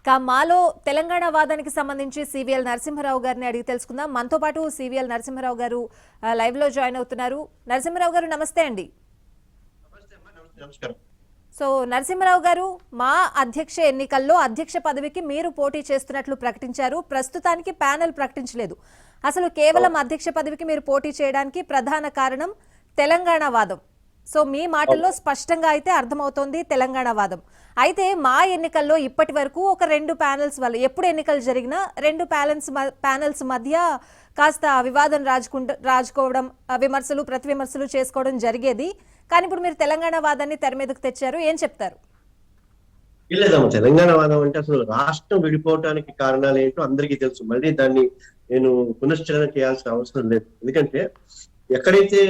మాలో తెలంగాణ వాదానికి సంబంధించి సివిఎల్ నరసింహారావు గారిని అడిగి తెలుసుకుందాం. మనతో పాటు సివిఎల్ నరసింహారావు గారు లైవ్ లో జాయిన్ అవుతున్నారు. నరసింహారావు గారు నమస్తే అండి. సో నరసింహారావు గారు, మా అధ్యక్ష ఎన్నికల్లో అధ్యక్ష పదవికి మీరు పోటీ చేస్తున్నట్లు ప్రకటించారు. ప్రస్తుతానికి ప్యానెల్ ప్రకటించలేదు. అసలు కేవలం అధ్యక్ష పదవికి మీరు పోటీ చేయడానికి ప్రధాన కారణం తెలంగాణ వాదం. సో మీ మాటల్లో స్పష్టంగా అయితే అర్థమవుతోంది తెలంగాణ వాదం. అయితే మా ఎన్నికల్లో ఇప్పటి వరకు ఒక 2 ప్యానెల్స్ వల్ల ఎప్పుడు ఎన్నికలు జరిగినా 2 ప్యానెల్స్ మధ్య కాస్త వివాదం రాజుకోవడం, విమర్శలు ప్రతి విమర్శలు చేసుకోవడం జరిగేది. కానీ ఇప్పుడు మీరు తెలంగాణ వాదాన్ని తెర మీదకు తెచ్చారు, ఏం చెప్తారు? లేదమ్మా, తెలంగాణ వాదం అంటే అసలు రాష్ట్రం విడిపోవటానికి కారణాలు ఏంటో అందరికీ తెలుసు. మళ్ళీ దాన్ని నేను పునశ్చరణ చేయాల్సిన అవసరం లేదు. ఎందుకంటే ఎక్కడైతే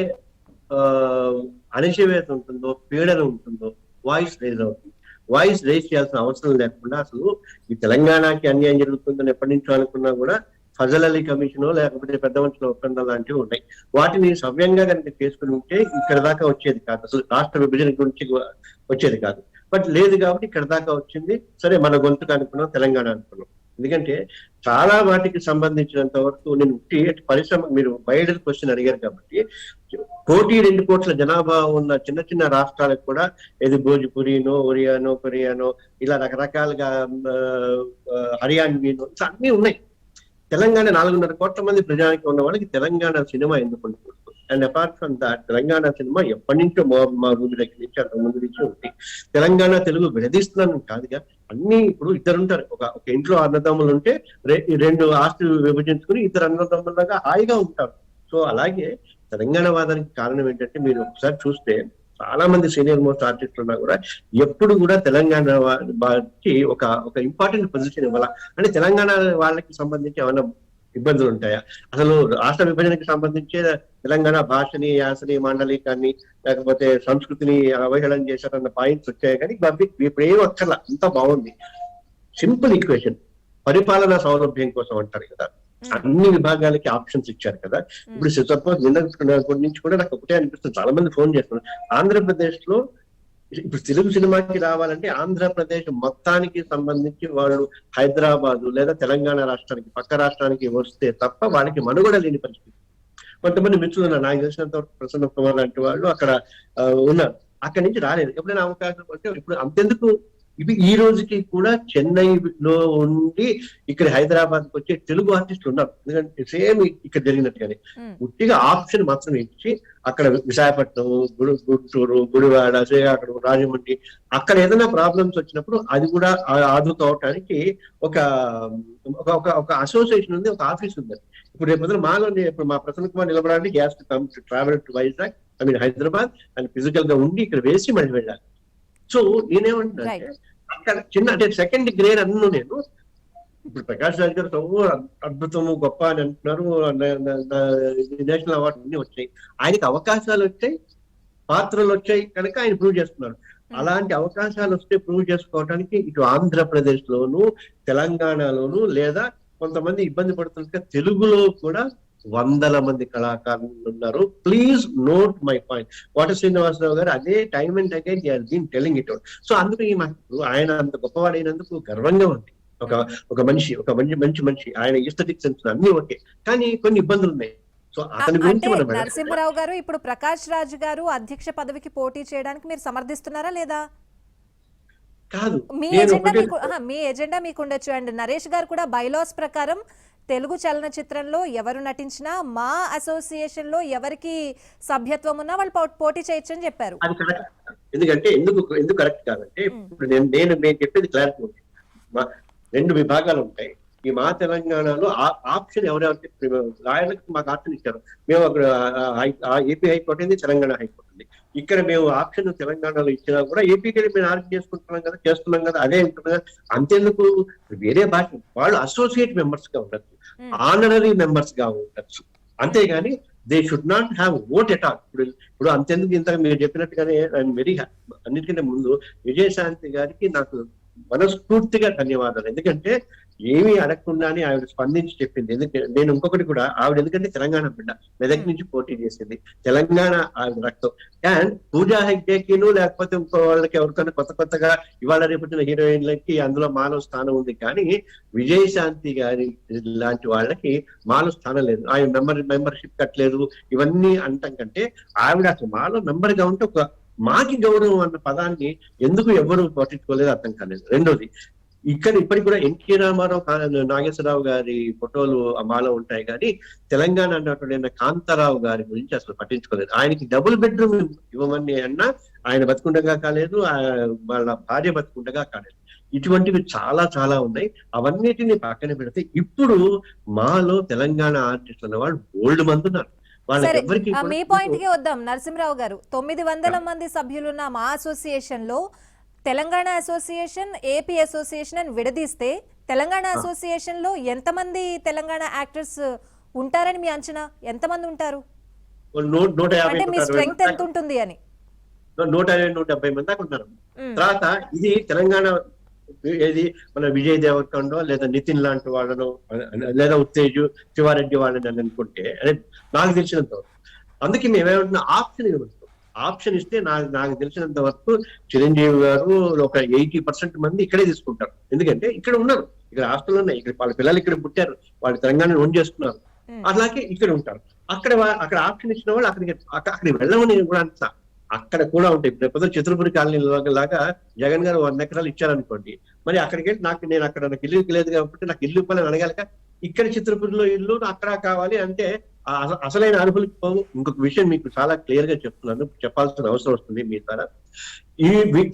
అణచివేత ఉంటుందో, పీడన ఉంటుందో వాయిస్ రేజ్ అవుతుంది. వాయిస్ రేజ్ చేయాల్సిన అవసరం లేకుండా అసలు ఈ తెలంగాణకి అన్యాయం జరుగుతుందని ఎప్పటి నుంచో అనుకున్నా కూడా ఫజల్ అలీ కమిషన్ లేకపోతే పెద్ద మనుషుల ఒప్పందం లాంటివి ఉన్నాయి. వాటిని సవ్యంగా కనుక చేసుకుని ఉంటే ఇక్కడ దాకా వచ్చేది కాదు, అసలు రాష్ట్ర విభజన గురించి వచ్చేది కాదు. బట్ లేదు కాబట్టి ఇక్కడ దాకా వచ్చింది. సరే, మన గొంతుకు అనుకున్నాం, తెలంగాణ అనుకున్నాం. ఎందుకంటే చాలా వాటికి సంబంధించినంత వరకు నేను పరిశ్రమ, మీరు వైడర్ క్వశ్చన్ అడిగారు కాబట్టి 1.2 కోట్ల జనాభా ఉన్న చిన్న చిన్న రాష్ట్రాలకు కూడా ఏది భోజ్పురినో, ఒరియానో, కొరియానో ఇలా రకరకాలుగా హర్యాన్వీనో అన్ని ఉన్నాయి. తెలంగాణ 4.5 కోట్ల మంది ప్రజానికి ఉన్న వాళ్ళకి తెలంగాణ సినిమా ఎందుకు ఉంటుంది? And apart from that, Telangana cinema ఎప్పటి నుంచో మా ఊరి దగ్గర నుంచి అంత ముందు నుంచి ఉంది. తెలంగాణ తెలుగు విడదీస్తున్నాను కాదుగా. అన్ని ఇప్పుడు ఇద్దరుంటారు, ఒక ఇంట్లో అన్నదమ్ములు ఉంటే 2 ఆస్తులు విభజించుకుని 2 అన్నదమ్ములుగా హాయిగా ఉంటారు. సో అలాగే తెలంగాణ వాదానికి కారణం ఏంటంటే, మీరు ఒకసారి చూస్తే చాలా మంది సీనియర్ మోస్ట్ ఆర్టిస్టులు ఉన్నా కూడా ఎప్పుడు కూడా తెలంగాణ వారికి ఒక ఇంపార్టెంట్ పొజిషన్ ఇవ్వాల. అంటే తెలంగాణ వాళ్ళకి సంబంధించి ఏమైనా ఇబ్బందులు ఉంటాయా? అసలు రాష్ట్ర విభజనకి సంబంధించి తెలంగాణ భాషని, యాసని, మాండలికాన్ని లేకపోతే సంస్కృతిని అవహేళన చేశారన్న పాయింట్స్ వచ్చాయి. కానీ ఇప్పుడు ఏం అక్కర్లా, అంతా బాగుంది. సింపుల్ ఈక్వేషన్, పరిపాలనా సౌలభ్యం కోసం అంటారు కదా, అన్ని విభాగాలకి ఆప్షన్స్ ఇచ్చారు కదా. ఇప్పుడు సపోజ్ నిన్న నుంచి కూడా నాకు ఒకటే అనిపిస్తుంది, చాలా మంది ఫోన్ చేస్తున్నారు. ఆంధ్రప్రదేశ్ లో ఇప్పుడు తెలుగు సినిమాకి రావాలంటే ఆంధ్రప్రదేశ్ మొత్తానికి సంబంధించి వాళ్ళు హైదరాబాద్ లేదా తెలంగాణ రాష్ట్రానికి, పక్క రాష్ట్రానికి వస్తే తప్ప వాళ్ళకి మనుగడ లేని పరిస్థితి. కొంతమంది మిత్రులు ఉన్నారు, నాకు తెలిసినంత వరకు ప్రసన్న కుమార్ లాంటి వాళ్ళు అక్కడ ఉన్నారు. అక్కడి నుంచి రాలేదు. ఎప్పుడైనా అవకాశం అంటే ఇప్పుడు అంతెందుకు, ఇవి ఈ రోజుకి కూడా చెన్నైలో ఉండి ఇక్కడ హైదరాబాద్ కి వచ్చే తెలుగు ఆర్టిస్టులు ఉన్నారు. ఎందుకంటే సేమ్ ఇక్కడ జరిగినట్టుగానే పూర్తిగా ఆప్షన్ మాత్రం ఇచ్చి అక్కడ విశాఖపట్నం, గుంటూరు, గుడివాడ, శ్రీకాకుళం, రాజమండ్రి అక్కడ ఏదైనా ప్రాబ్లమ్స్ వచ్చినప్పుడు అది కూడా ఆదుకోవటానికి ఒక అసోసియేషన్ ఉంది, ఒక ఆఫీస్ ఉంది. ఇప్పుడు రేపు మాలో ఇప్పుడు మా ప్రసన్న కుమార్ నిలబడాలంటే గ్యాస్ ట్రావెల్ టు వైజాగ్, హైదరాబాద్ అని ఫిజికల్ గా ఉండి ఇక్కడ వేసి మళ్ళీ వెళ్ళాలి. సో నేనేమంటున్నా అంటే అక్కడ చిన్న అంటే సెకండ్ గ్రేడ్ అన్ను నేను ఇప్పుడు ప్రకాష్ రాజ్ గారు అద్భుతము, గొప్ప అని అంటున్నారు. నేషనల్ అవార్డు అన్ని వచ్చాయి, ఆయనకి అవకాశాలు వచ్చాయి, పాత్రలు వచ్చాయి కనుక ఆయన ప్రూవ్ చేస్తున్నారు. అలాంటి అవకాశాలు వస్తే ప్రూవ్ చేసుకోవడానికి ఇటు ఆంధ్రప్రదేశ్ లోను, తెలంగాణలోను లేదా కొంతమంది ఇబ్బంది పడుతున్నట్టుగా తెలుగులో కూడా 100ల మంది కళాకారులు ఉన్నారు. Please note my point. Kota Srinivasarao గారు అదే time and again he has been telling it out. So అందుకు ఆయన అంత గొప్పవాడైనందుకు గర్వంగా ఉంది. ఒక మంచి మనిషి, ఆయన ఈస్థెటిక్ సెన్స్ అన్ని ఓకే, కానీ కొన్ని ఇబ్బందులు ఉన్నాయి. సో అతని గురించి మనం నరసింహారావు గారు, ఇప్పుడు ప్రకాష్ రాజ్ గారు అధ్యక్ష పదవికి పోటీ చేయడానికి మీరు సమర్థిస్తున్నారా లేదా? కాదు, మీ ఎజెండా మీకు ఉండొచ్చు. అండ్ నరేష్ గారు కూడా బైలాస్ ప్రకారం తెలుగు చలనచిత్రంలో ఎవరు నటించినా మా అసోసియేషన్ లో ఎవరికి సభ్యత్వం ఉన్నా వాళ్ళు పోటీ చేయొచ్చు అని చెప్పారు. ఎందుకంటే ఎందుకు కరెక్ట్ కాదంటే, ఇప్పుడు నేను చెప్పేది క్లారిటీ ఉంది. 2 విభాగాలు ఉంటాయి. ఈ మా తెలంగాణలో ఆప్షన్ ఎవరెవరికి రాయలకు మాకు ఆప్షన్ ఇచ్చారు. మేము అక్కడ ఏపీ హైకోర్టు ఉంది, తెలంగాణ హైకోర్టు ఉంది. ఇక్కడ మేము ఆప్షన్ తెలంగాణలో ఇచ్చినా కూడా ఏపీకి మేము ఆర్గ్యూ చేస్తున్నాం కదా, అదే ఉంటుంది కదా. అంతేందుకు వేరే భాష వాళ్ళు అసోసియేట్ మెంబర్స్ గా ఉండొచ్చు, ఆనరీ మెంబర్స్ గా ఉండొచ్చు, అంతేగాని they should not have vote at all. ఇప్పుడు అంతెందుకు ఇంత మీరు చెప్పినట్టుగానే ఐఎమ్ వెరీ హ్యాపీ. అన్నిటికంటే ముందు విజయశాంతి గారికి నాకు మనస్ఫూర్తిగా ధన్యవాదాలు. ఎందుకంటే ఏమీ అడగకుండానే ఆవిడ స్పందించి చెప్పింది. ఎందుకంటే నేను ఇంకొకటి కూడా, ఆవిడ ఎందుకంటే తెలంగాణ బిడ్డ, మెదక్ నుంచి పోటీ చేసింది, తెలంగాణ ఆవిడ రక్తం. అండ్ పూజా హెగ్డేకిను లేకపోతే ఇంకో వాళ్ళకి ఎవరికైనా కొత్తగా ఇవాళ రేపటిన హీరోయిన్లకి అందులో మానవ స్థానం ఉంది, కానీ విజయశాంతి గారి లాంటి వాళ్ళకి మాలో స్థానం లేదు. ఆయన మెంబర్షిప్ కట్టలేదు ఇవన్నీ అంటాం కంటే, ఆవిడ అసలు మాలో మెంబర్ గా ఉంటే ఒక మాకి గౌరవం అన్న పదాన్ని ఎందుకు ఎవరు పట్టించుకోలేదు అర్థం కాలేదు. రెండోది, ఇప్పటికి కూడా ఎన్టీ రామారావు, నాగేశ్వరరావు గారి ఫోటోలు మాలో ఉంటాయి, కానీ తెలంగాణ అన్నటువంటి కాంతారావు గారి గురించి అసలు పట్టించుకోలేదు. ఆయనకి డబుల్ బెడ్రూమ్ ఇవ్వమని అన్నా ఆయన బతుకుండగా కాలేదు, వాళ్ళ భార్య బతుకుండగా కాలేదు. ఇటువంటివి చాలా చాలా ఉన్నాయి. అవన్నిటిని పక్కన పెడితే ఇప్పుడు మాలో తెలంగాణ ఆర్టిస్ట్ అన్న వాళ్ళు ఓల్డ్ మంది ఉన్నారు. మీ పాయింట్ కి వద్దాం నరసింహరావు గారు. 900 మంది సభ్యులున్న మా అసోసియేషన్ లో తెలంగాణ అసోసియేషన్, ఏపీ అసోసియేషన్ అని విడదీస్తే తెలంగాణ అసోసియేషన్ లో ఎంతమంది తెలంగాణ యాక్టర్స్ ఉంటారని మీ అంచనా? ఎంతమంది ఉంటారు అంటే మీ స్ట్రెంగ్త్ ఎంత ఉంటుంది అని? 150-170 మంది దాకా ఉన్నారు. తర్వాత ఇది తెలంగాణ ఏది మన విజయ్ దేవరకొండ లేదా నితిన్ లాంటి వాళ్ళను లేదా ఉత్తేజ్ శివారెడ్డి వాళ్ళని అని అనుకుంటే, అదే నాకు తెలిసినంత వరకు. అందుకే మేమేమంటున్నా ఆప్షన్ ఇస్తే నాకు తెలిసినంత వరకు చిరంజీవి గారు ఒక 80% మంది ఇక్కడే తీసుకుంటారు. ఎందుకంటే ఇక్కడ ఉన్నారు, ఇక్కడ హాస్టల్ ఉన్నాయి, ఇక్కడ వాళ్ళ పిల్లలు ఇక్కడ పుట్టారు, వాళ్ళు తెలంగాణ ఓన్ చేసుకున్నారు, అలాగే ఇక్కడ ఉంటారు. అక్కడ ఆప్షన్ ఇచ్చిన వాళ్ళు అక్కడికి వెళ్ళమని కూడా అంటున్నా. అక్కడ కూడా ఉంటాయి. రేపు చిత్రపురి కాలనీ లాగా జగన్ గారు 100 ఎకరాలు ఇచ్చారనుకోండి, మరి అక్కడికి వెళ్ళి నేను అక్కడ నాకు ఇల్లు లేదు కాబట్టి నాకు ఇల్లు ఇవ్వాలని అడగాలిక. ఇక్కడ చిత్రపురిలో ఇల్లు అక్కడ కావాలి అంటే అసలైన అనుభూతికి పోవు. ఇంకొక విషయం మీకు చాలా క్లియర్ గా చెప్తున్నాను, చెప్పాల్సిన అవసరం వస్తుంది మీ ద్వారా.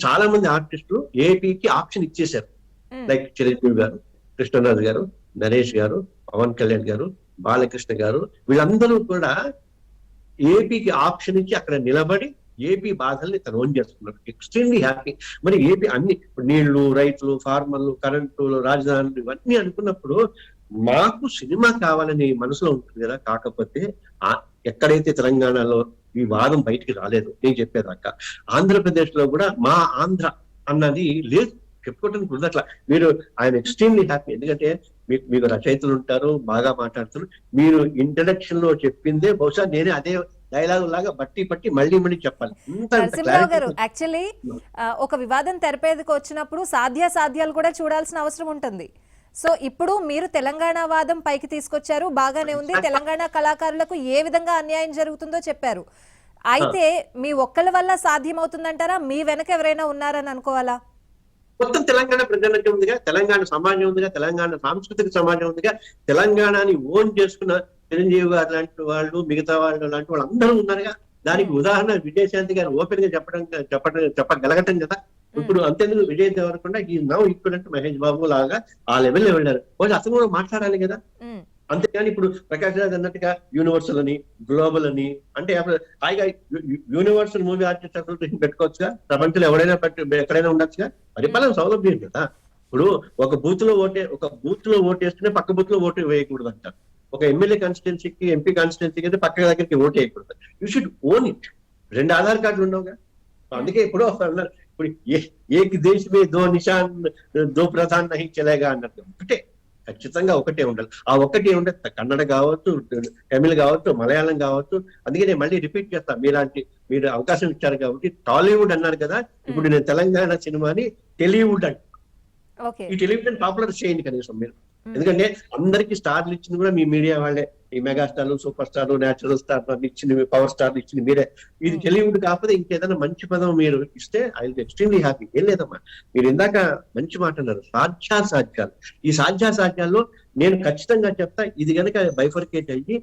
చాలా మంది ఆర్టిస్టులు ఏపీకి ఆప్షన్ ఇచ్చేశారు. లైక్ చిరంజీవి గారు, కృష్ణరాజు గారు, నరేష్ గారు, పవన్ కళ్యాణ్ గారు, బాలకృష్ణ గారు, వీళ్ళందరూ కూడా ఏపీకి ఆప్షన్ ఇచ్చి అక్కడ నిలబడి ఏపీ బాధల్ని తను ఓన్ చేస్తున్నారు. Extremely happy. మరి ఏపీ అన్ని నీళ్లు, రైతులు, ఫార్మర్లు, కరెంటులు, రాజధానులు ఇవన్నీ అనుకున్నప్పుడు మాకు సినిమా కావాలని మనసులో ఉంటుంది కదా. కాకపోతే ఎక్కడైతే తెలంగాణలో ఈ వాదం బయటికి రాలేదు, నేను చెప్పేదాకా ఆంధ్రప్రదేశ్ లో కూడా మా ఆంధ్ర అన్నది లేదు, చెప్పుకోవడానికి ఉంది. అట్లా మీరు ఆయన ఎక్స్ట్రీమ్లీ హ్యాపీ. ఎందుకంటే మీకు రచయితలు ఉంటారు, బాగా మాట్లాడుతున్నారు. మీరు ఇంట్రడక్షన్ లో చెప్పిందే బహుశా నేనే అదే డైలాగ్ లాగా పట్టి మళ్ళీ చెప్పాలి. నరసింహరావు గారు, యాక్చువల్లీ ఒక వివాదం తెరపేదకు వచ్చినప్పుడు సాధ్యాలు కూడా చూడాల్సిన అవసరం ఉంటుంది. సో ఇప్పుడు మీరు తెలంగాణ వాదం పైకి తీసుకొచ్చారు, బాగానే ఉంది. తెలంగాణ కళాకారులకు ఏ విధంగా అన్యాయం జరుగుతుందో చెప్పారు. అయితే మీ ఒక్కళ్ళ వల్ల సాధ్యమవుతుందంటారా? మీ వెనక ఎవరైనా ఉన్నారని అనుకోవాలా? మొత్తం తెలంగాణ ప్రజలకి ఉందిగా, తెలంగాణ సమాజం ఉందిగా, తెలంగాణ సాంస్కృతిక సమాజం ఉందిగా, తెలంగాణని ఓన్ చేసుకున్న చిరంజీవి గారు లాంటి వాళ్ళు, మిగతా వాళ్ళు లాంటి వాళ్ళు అందరూ ఉన్నారుగా. దానికి ఉదాహరణ విజయశాంతి గారు ఓపెన్ గా చెప్పగలగటం కదా. ఇప్పుడు అంతేందుకు విజయ్ దేవరకొండ ఈ నౌ ఈక్వలెంట్ మహేష్ బాబు లాగా ఆ లెవెల్లో వెళ్ళారు. వాళ్ళు అసలు కూడా మాట్లాడాలి కదా. అంతేగాని ఇప్పుడు ప్రకాష్ రాజ్ అన్నట్టుగా యూనివర్సల్ అని, గ్లోబల్ అని అంటే హాయిగా యూనివర్సల్ మూవీ ఆర్టిస్ట్ అసోసియేషన్ పెట్టుకోవచ్చుగా. ప్రపంచంలో ఎక్కడైనా ఉండొచ్చుగా. పరిపాలన సౌలభ్యం కదా. ఇప్పుడు ఒక బూత్ లో ఓటేస్తేనే పక్క బూత్ లో ఓటు వేయకూడదు అంటారు. ఒక ఎమ్మెల్యే కాన్స్టిట్యున్సీకి, ఎంపీ కాన్స్టిట్యున్సీకి అయితే పక్క దగ్గరికి ఓటు వేయకూడదు. You should own it. 2 Aadhaar కార్డులు ఉండవుగా. అందుకే ఇప్పుడు ఏక్ దేశ్ మే దో నిషాన్ దో ప్రధాన్ నహీ చలేగా అన్నట్టు ఖచ్చితంగా ఒకటే ఉండాలి. ఆ ఒక్కటే ఉండే కన్నడ కావచ్చు, తమిళ్ కావచ్చు, మలయాళం కావచ్చు. అందుకే నేను మళ్ళీ రిపీట్ చేస్తాను, మీరు అవకాశం ఇచ్చారు కాబట్టి. టాలీవుడ్ అన్నారు కదా, ఇప్పుడు నేను తెలంగాణ సినిమాని టెలీవుడ్ అంటే ఈ టెలివిజన్ పాపులర్ చేయండి కనీసం మీరు. ఎందుకంటే అందరికి స్టార్లు ఇచ్చింది కూడా మీ మీడియా వాళ్ళే. ఈ మెగాస్టార్లు, సూపర్ స్టార్లు, నేచురల్ స్టార్ ఇచ్చింది, పవర్ స్టార్లు ఇచ్చింది మీరే. ఇది టెలివుడ్ కాకపోతే ఇంకేదైనా మంచి పదం మీరు ఇస్తే I will be extremely happy. ఏం లేదమ్మా, మీరు ఇందాక మంచి మాట అన్నారు, సాధ్యాసాధ్యాలు. ఈ సాధ్యాసాధ్యాల్లో నేను ఖచ్చితంగా చెప్తా, ఇది కనుక బైఫర్కేట్ అయ్యి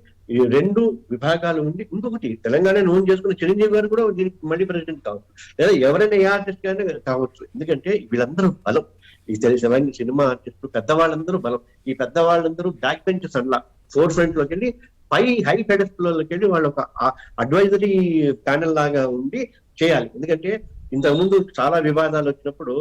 2 విభాగాలు ఉండి, ఇంకొకటి తెలంగాణ ఓన్ చేసుకున్న చిరంజీవి గారు కూడా దీనికి మళ్ళీ ప్రెసిడెంట్ కావచ్చు, లేదా ఎవరైనా ఏ ఆర్టిస్ట్ గానే కావచ్చు. ఎందుకంటే వీళ్ళందరూ బలం. ఈ తెలంగాణ సినిమా ఆర్టిస్టులు పెద్దవాళ్ళందరూ బలం. ఈ పెద్దవాళ్ళందరూ బ్యాక్ బెంచెస్ అట్లా ఫోర్ ఫ్రంట్ లోకి వెళ్ళి హై పెడెస్టల్లోకి వెళ్ళి వాళ్ళు ఒక అడ్వైజరీ ప్యానెల్ లాగా ఉండి చేయాలి. ఎందుకంటే ఇంతకుముందు చాలా వివాదాలు వచ్చినప్పుడు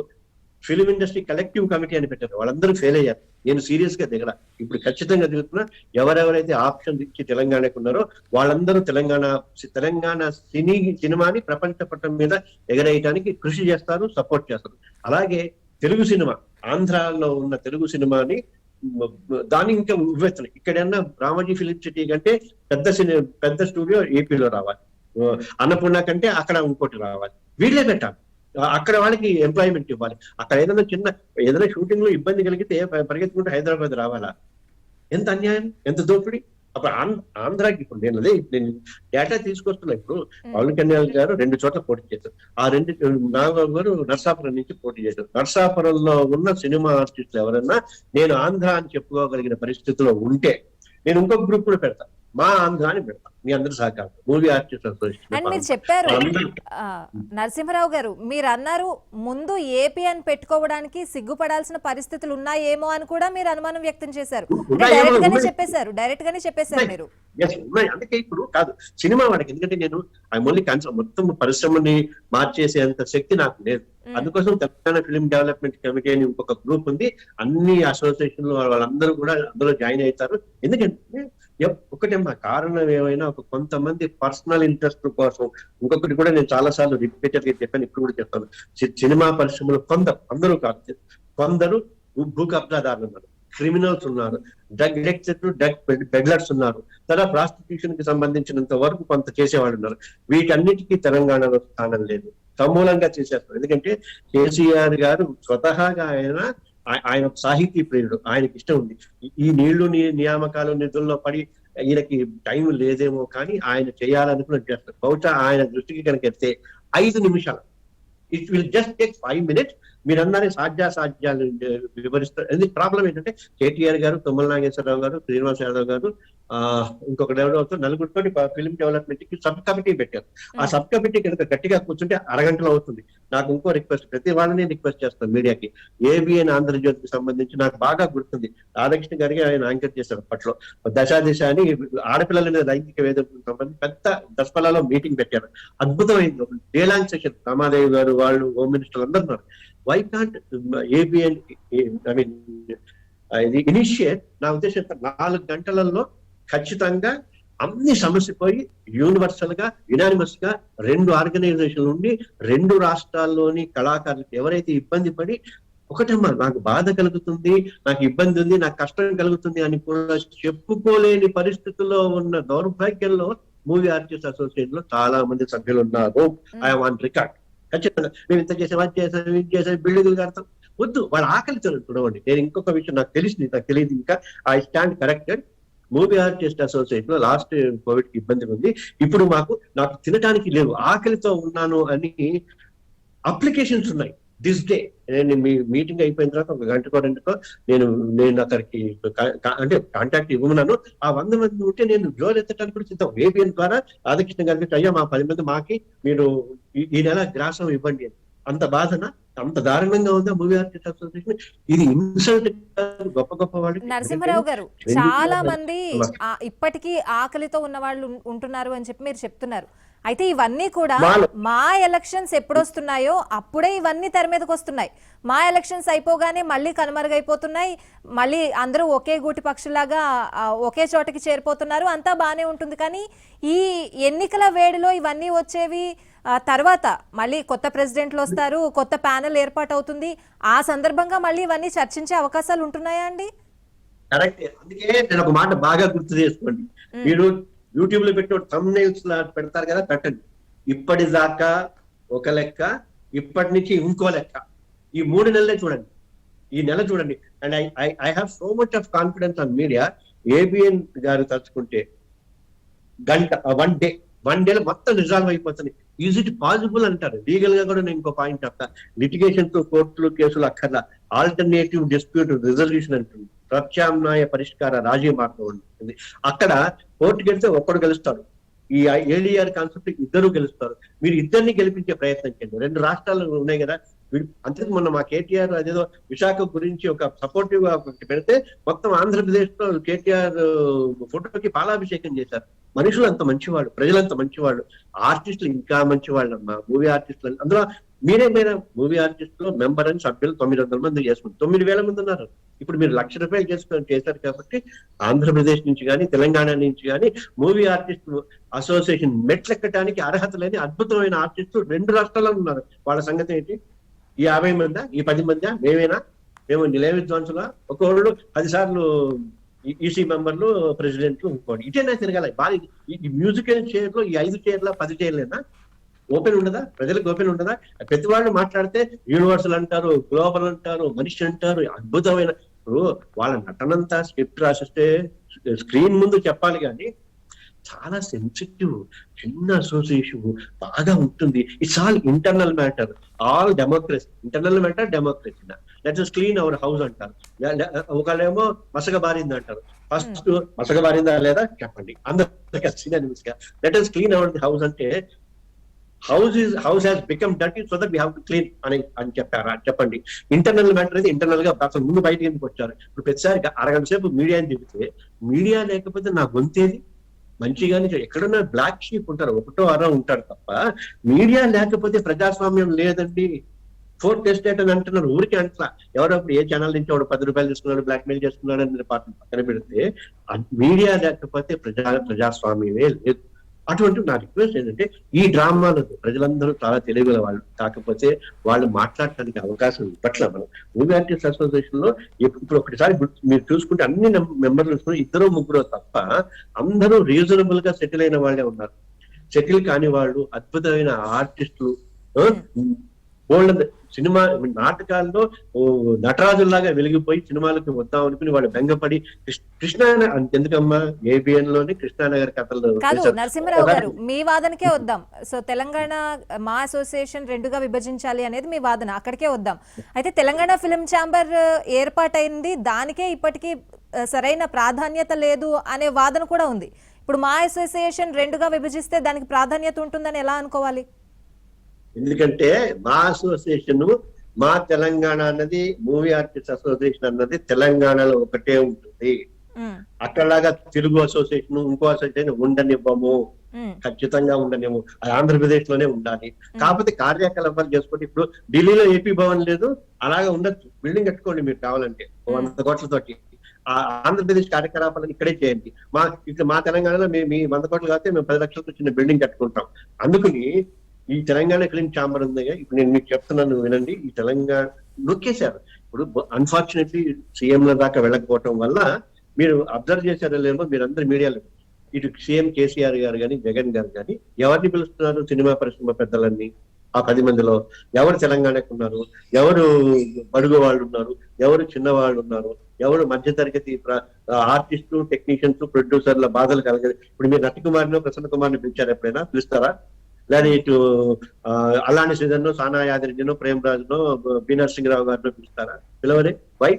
ఫిలిం ఇండస్ట్రీ కలెక్టివ్ కమిటీ అని పెట్టారు, వాళ్ళందరూ ఫెయిల్ అయ్యారు. నేను సీరియస్ గా దిగల, ఇప్పుడు ఖచ్చితంగా దిగుతున్నా. ఎవరెవరైతే ఆప్షన్ ఇచ్చి తెలంగాణకు ఉన్నారో వాళ్ళందరూ తెలంగాణ సినిమాని ప్రపంచ పటం మీద ఎగరేయడానికి కృషి చేస్తారు, సపోర్ట్ చేస్తారు. అలాగే తెలుగు సినిమా, ఆంధ్రాలో ఉన్న తెలుగు సినిమాని దాన్ని ఇంకా ఉవ్వెత్తున ఇక్కడన్నా రామోజీ ఫిలిం సిటీ కంటే పెద్ద స్టూడియో ఏపీలో రావాలి, అన్నపూర్ణ కంటే అక్కడ ఇంకోటి రావాలి, వీళ్ళే పెట్టాలి. అక్కడ వాళ్ళకి ఎంప్లాయ్మెంట్ ఇవ్వాలి. అక్కడ ఏదైనా షూటింగ్ లో ఇబ్బంది కలిగితే పరిగెత్తుకుంటూ హైదరాబాద్ రావాలా? ఎంత అన్యాయం, ఎంత దోపిడీ. అప్పుడు ఆంధ్రాకి ఇప్పుడు నేను డేటా తీసుకొస్తున్నా. ఇప్పుడు పవన్ కళ్యాణ్ గారు 2 చోట్ల పోటీ చేశారు. ఆ 2 నాగబాబు గారు నర్సాపురం నుంచి పోటీ చేశారు. నర్సాపురంలో ఉన్న సినిమా ఆర్టిస్టులు ఎవరన్నా నేను ఆంధ్ర అని చెప్పుకోగలిగిన పరిస్థితిలో ఉంటే నేను ఇంకొక గ్రూప్ కూడా పెడతా, మా ఆంధ్ర అని పెడతా. మీ అందరూ సహకారం, మూవీ ఆర్టిస్ట్ అసోసియేషన్. అండ్ మీరు చెప్పారు నరసింహరావు గారు, మీరు అన్నారు ముందు ఏపీ అని పెట్టుకోవడానికి సిగ్గుపడాల్సిన పరిస్థితులు ఉన్నాయేమో అని కూడా మీరు అనుమానం వ్యక్తం చేశారు. డైరెక్ట్ గానే చెప్పేశారు మీరు. అందుకే ఇప్పుడు కాదు సినిమా వాడికి, ఎందుకంటే నేను ఓన్లీ మొత్తం పరిశ్రమని మార్చేసేంత శక్తి నాకు లేదు. అందుకోసం తెలంగాణ ఫిల్మ్ డెవలప్మెంట్ కమిటీ అని ఇంకొక గ్రూప్ ఉంది. అన్ని అసోసియేషన్లు వాళ్ళందరూ కూడా అందులో జాయిన్ అవుతారు. ఎందుకంటే ఒకటేమ్మా కారణం ఏమైనా ఒక కొంతమంది పర్సనల్ ఇంట్రెస్ట్ కోసం, ఇంకొకటి కూడా నేను చాలా సార్లు రిపీటెడ్ గా చెప్పాను, ఇప్పుడు కూడా చెప్తాను. సినిమా పరిశ్రమలో అందరూ కాదు, కొందరు భూ కబ్జాదారులు ఉన్నారు, క్రిమినల్స్ ఉన్నారు, డ్రగ్ అడిక్ట్స్, డ్రగ్ పెడ్లర్స్ ఉన్నారు, తర్వాత ప్రాస్టిట్యూషన్ కి సంబంధించినంత వరకు కొంత చేసేవాళ్ళు ఉన్నారు. వీటన్నిటికీ తెలంగాణలో స్థానం లేదు, సమూలంగా చేసేస్తారు. ఎందుకంటే కేసీఆర్ గారు స్వతహాగా ఆయన సాహితీ ప్రియుడు, ఆయనకి ఇష్టం ఉంది. ఈ నీళ్లు నియామకాలు నిధుల్లో పడి ఈయనకి టైం లేదేమో కానీ ఆయన చేయాలనుకున్నట్టు చేస్తారు. బహుశా ఆయన దృష్టికి కనుక ఎత్తే 5 నిమిషాలు, it will just take 5 minutes. మీరందరూ సాధ్యాలు వివరిస్తారు. ఎందుకు ప్రాబ్లం ఏంటంటే కేటీఆర్ గారు, తుమ్మల నాగేశ్వరరావు గారు, శ్రీనివాస్ యాదవ్ గారు, ఇంకొక డెవలప్ నలుగురితో ఫిల్మ్ డెవలప్మెంట్ కి సబ్ కమిటీ పెట్టారు. ఆ సబ్ కమిటీ కనుక గట్టిగా కూర్చుంటే అరగంటలో అవుతుంది. నాకు ఇంకో రిక్వెస్ట్, ప్రతి వాళ్ళని రిక్వెస్ట్ చేస్తాను మీడియాకి. ఏబిఎన్ ఆంధ్రజ్యోతికి సంబంధించి నాకు బాగా గుర్తుంది, రాధాకృష్ణ గారికి ఆయన యాంకర్ చేశారు అప్పట్లో. దశ అని ఆడపిల్లల మీద లైంగిక వేధింపులకు సంబంధించి పెద్ద దశపల్లాలో మీటింగ్ పెట్టారు. అద్భుతమైంది, డే లాంగ్ సెషన్. రమాదేవి గారు, వాళ్ళు, హోమ్ మినిస్టర్ అందరూ ఉన్నారు. Why can't ABN initiate? నా ఉద్దేశం 4 గంటలలో ఖచ్చితంగా అన్ని సమస్య పోయి యూనివర్సల్ గా, యునానిమస్ గా 2 ఆర్గనైజేషన్లు ఉండి 2 రాష్ట్రాల్లోని కళాకారులకు ఎవరైతే ఇబ్బంది పడి, ఒకటమ్మా నాకు బాధ కలుగుతుంది, నాకు ఇబ్బంది ఉంది, నాకు కష్టం కలుగుతుంది అని కూడా చెప్పుకోలేని పరిస్థితుల్లో ఉన్న దౌర్భాగ్యంలో మూవీ ఆర్టిస్ట్ అసోసియేషన్ లో చాలా మంది సభ్యులు ఉన్నారు. I want record. ఖచ్చితంగా మేము ఇంత చేసాం, అది చేసాం, ఇది చేసాం, బిల్డింగ్లు కడతాం. వద్దు, వాళ్ళ ఆకలి చూడవండి. నేను ఇంకొక విషయం నాకు తెలియదు ఇంకా. I stand corrected. Movie artist association లో లాస్ట్ కోవిడ్ కి ఇబ్బంది ఉంది. ఇప్పుడు నాకు తినడానికి లేవు, ఆకలితో ఉన్నాను అని అప్లికేషన్స్ ఉన్నాయి. దిస్ డే నేను మీ మీటింగ్ అయిపోయిన తర్వాత 1 గంటకో 2కో నేను అక్కడికి అంటే కాంటాక్ట్ ఇవ్వమన్నాను. ఆ 100 మంది ఉంటే నేను జోలు ఎత్తడానికి కూడా సిద్ధం. ఏబిఎన్ ద్వారా రాధాకృష్ణ గారికి అయ్యా మా 10 మంది మాకి మీరు ఈ నెల గ్రాసం ఇవ్వండి అని. అంత బాధన, అంత దారుణంగా ఉందా మూవీ ఆర్టిస్ట్ అసోసియేషన్? ఇది ఇన్సల్ట్. గొప్ప వాళ్ళకి. నరసింహరావు గారు, చాలా మంది ఇప్పటికీ ఆకలితో ఉన్న వాళ్ళు ఉంటున్నారు అని చెప్పి మీరు చెప్తున్నారు. అయితే ఇవన్నీ కూడా మా ఎలక్షన్స్ ఎప్పుడొస్తున్నాయో అప్పుడే ఇవన్నీ తెర మీదకి వస్తున్నాయి. మా ఎలక్షన్స్ అయిపోగానే మళ్ళీ కనుమరుగైపోతున్నాయి. మళ్ళీ అందరూ ఒకే గూటి పక్షులాగా ఒకే చోటకి చేరిపోతున్నారు. అంతా బానే ఉంటుంది. కానీ ఈ ఎన్నికల వేడిలో ఇవన్నీ వచ్చేవి. తర్వాత మళ్ళీ కొత్త ప్రెసిడెంట్లు వస్తారు, కొత్త ప్యానెల్ ఏర్పాటు అవుతుంది. ఆ సందర్భంగా మళ్ళీ ఇవన్నీ చర్చించే అవకాశాలు ఉంటున్నాయా అండి? కరెక్ట్. అందుకే నేను ఒక మాట బాగా గుర్తు చేసుకోండి. మీరు యూట్యూబ్ లో పెట్టిన థంబ్నెయిల్స్ పెడతారు కదా, పెట్టండి. ఇప్పటిదాకా ఒక లెక్క, ఇప్పటి నుంచి ఇంకో లెక్క. ఈ 3 నెలలే చూడండి, ఈ నెల చూడండి. And I have so much of confidence on media. ABN గారు తలుచుకుంటే వన్ డేలో మొత్తం రిజాల్వ్ అయిపోతుంది. ఈజ్ ఇట్ పాసిబుల్ అంటారు. లీగల్ గా కూడా నేను ఇంకో పాయింట్ చెప్తా. లిటిగేషన్ తో కోర్టులు కేసులు అక్కర్లా, ఆల్టర్నేటివ్ డిస్ప్యూట్ రిజల్యూషన్ అంటుంది, ప్రత్యామ్నాయ పరిష్కార రాజీ మార్గం ఉంటుంది. అక్కడ కోర్టుకి వెళ్తే ఒక్కడు గెలుస్తాడు. ఈ ఏడీఆర్ కాన్సెప్ట్ 2 గెలుస్తారు. మీరు 2ని గెలిపించే ప్రయత్నం చేయండి. 2 రాష్ట్రాలు ఉన్నాయి కదా. అంతకు మొన్న మా కేటీఆర్ అదేదో విశాఖ గురించి ఒక సపోర్టివ్ గా పెడితే మొత్తం ఆంధ్రప్రదేశ్ లో కేటీఆర్ ఫోటోకి పాలాభిషేకం చేశారు. మనుషులు అంత మంచివాళ్ళు, ప్రజలంత మంచివాళ్ళు, ఆర్టిస్టులు ఇంకా మంచివాళ్ళు. అమ్మా మూవీ ఆర్టిస్టులు అందులో మీరే మూవీ ఆర్టిస్ట్ లో మెంబర్ అని సభ్యులు 900 మంది చేసుకుంటారు. 9,000 మంది ఉన్నారు. ఇప్పుడు మీరు ₹1,00,000 చేశారు కాబట్టి ఆంధ్రప్రదేశ్ నుంచి కానీ తెలంగాణ నుంచి కానీ మూవీ ఆర్టిస్ట్ అసోసియేషన్ మెట్లెక్కడానికి అర్హత లేని అద్భుతమైన ఆర్టిస్టులు 2 రాష్ట్రాల్లో ఉన్నారు. వాళ్ళ సంగతి ఏంటి? ఈ 50 మందా, ఈ 10 మందా, మేమేనా? మేము నిలయ విద్వాంసులా? ఒక్కొక్కళ్ళు 10 సార్లు ఈసీ మెంబర్లు, ప్రెసిడెంట్లు, ఇంకోటి ఇటైనా తిరగాలి. బాగా ఈ మ్యూజికల్ చైర్ లో ఈ 5 చైర్ల 10 చైర్లేనా? ఓపెన్ ఉండదా? ప్రజలకు ఓపెన్ ఉండదా? ప్రతి వాళ్ళు మాట్లాడితే యూనివర్సల్ అంటారు, గ్లోబల్ అంటారు, మనిషి అంటారు. అద్భుతమైన ఇప్పుడు వాళ్ళ నటనంతా స్క్రిప్ట్ రాసిస్తే స్క్రీన్ ముందు చెప్పాలి కానీ చాలా సెన్సిటివ్, చిన్న అసోసియేషన్ బాగా ఉంటుంది. It's all internal matter, all democracy. Internal matter democracy. Let's clean our house అంటారు. ఒకళ్ళేమో మసక బారింది అంటారు. ఫస్ట్ మసక బారిందా లేదా చెప్పండి, అందరూ let us clean our house అంటే house has become dirty so that we have to clean అని చెప్పారా? చెప్పండి. ఇంటర్నల్ మ్యాటర్ అయితే ఇంటర్నల్ గా అసలు ముందు బయటకి ఎందుకు వచ్చారు? ఇప్పుడు ప్రతిసారి అరగంట సేపు మీడియాని చెబితే మీడియా లేకపోతే నా గొంతేది? మంచిగానే ఎక్కడన్నా బ్లాక్ షీప్ ఉంటారు, ఒకటో అరో ఉంటారు తప్ప మీడియా లేకపోతే ప్రజాస్వామ్యం లేదండి. 4th ఎస్టేట్ అని అంటున్నారు, ఊరికి అంటలా. ఎవరప్పుడు ఏ ఛానల్ నుంచి వాడు 10 రూపాయలు తీసుకున్నాడు, బ్లాక్ మెయిల్ చేస్తున్నాడు అనే పాటలు పక్కన పెడితే మీడియా లేకపోతే ప్రజాస్వామ్యమే లేదు. అటువంటి నా రిక్వెస్ట్ ఏంటంటే ఈ డ్రామాలకు ప్రజలందరూ చాలా తెలియగల వాళ్ళు, కాకపోతే వాళ్ళు మాట్లాడటానికి అవకాశం ఇవ్వట్ల. మనం మూవీ ఆర్టిస్ట్ అసోసియేషన్ లో ఇప్పుడు ఒకటిసారి మీరు చూసుకుంటే అన్ని మెంబర్లు 2-3 తప్ప అందరూ రీజనబుల్ గా సెటిల్ అయిన వాళ్ళే ఉన్నారు. సెటిల్ కాని వాళ్ళు అద్భుతమైన ఆర్టిస్టులు, బోల్డ్ సినిమా నాటకాల్లో నటరాజుల్లాగా వెలిగిపోయి సినిమాలకు వద్దాం అనుకుని వాళ్ళు బెంగపడి కృష్ణ ఎందుకమ్మా ఏబిఎన్ లోని కృష్ణానగర్ కథలు కాదు. నరసింహరావు గారు, మీ వాదనకే వద్దాం. సో తెలంగాణ మా అసోసియేషన్ 2గా విభజించాలి అనేది మీ వాదన, అక్కడికే వద్దాం. అయితే తెలంగాణ ఫిల్మ్ ఛాంబర్ ఏర్పాటైంది, దానికే ఇప్పటికీ సరైన ప్రాధాన్యత లేదు అనే వాదన కూడా ఉంది. ఇప్పుడు మా అసోసియేషన్ 2గా విభజిస్తే దానికి ప్రాధాన్యత ఉంటుందని ఎలా అనుకోవాలి? ఎందుకంటే మా అసోసియేషన్, మా తెలంగాణ అన్నది, మూవీ ఆర్టిస్ట్ అసోసియేషన్ అన్నది తెలంగాణలో ఒకటే ఉంటుంది. అక్కడలాగా తెలుగు అసోసియేషన్ ఇంకో అసోసియేషన్ ఉండనివ్వము, ఖచ్చితంగా ఉండనివ్వము. అది ఆంధ్రప్రదేశ్ లోనే ఉండాలి. కాకపోతే కార్యకలాపాలు చేసుకుంటే ఇప్పుడు ఢిల్లీలో ఏపీ భవన్ లేదు, అలాగే ఉండొచ్చు. బిల్డింగ్ కట్టుకోండి మీరు కావాలంటే 100 కోట్లతోటి. ఆంధ్రప్రదేశ్ కార్యకలాపాలను ఇక్కడే చేయండి. మా తెలంగాణలో మీ 100 కోట్లు కాకపోతే మేము 10 లక్షలతో చిన్న బిల్డింగ్ కట్టుకుంటాం. అందుకని ఈ తెలంగాణ ఫిలిం ఛాంబర్ ఉంది, ఇప్పుడు నేను మీకు చెప్తున్నాను వినండి. ఈ తెలంగాణ నొక్కేశారు. ఇప్పుడు అన్ఫార్చునేట్లీ సీఎంల దాకా వెళ్ళకపోవటం వల్ల మీరు అబ్జర్వ్ చేశారో లేమో, మీరందరూ మీడియాలో ఇటు సీఎం కేసీఆర్ గారు కానీ జగన్ గారు కానీ ఎవరిని పిలుస్తున్నారు? సినిమా పరిశ్రమ పెద్దలన్నీ. ఆ 10 మందిలో ఎవరు తెలంగాణకు ఉన్నారు? ఎవరు బడుగు వాళ్ళు ఉన్నారు? ఎవరు చిన్నవాళ్ళు ఉన్నారు? ఎవరు మధ్యతరగతి ఆర్టిస్టు, టెక్నీషియన్స్, ప్రొడ్యూసర్ల బాధలు కలగదు. ఇప్పుడు మీరు నటికుమారినో ప్రసన్న కుమార్ని పిలిచారు, ఎప్పుడైనా పిలుస్తారా? లేదా ఇటు అల్లాని శ్రీధర్నో, సానా యాదరెడ్డినో, ప్రేమరాజునో, బి నరసింహరావు గారినో పిలుస్తారా? పిలవరే. వై?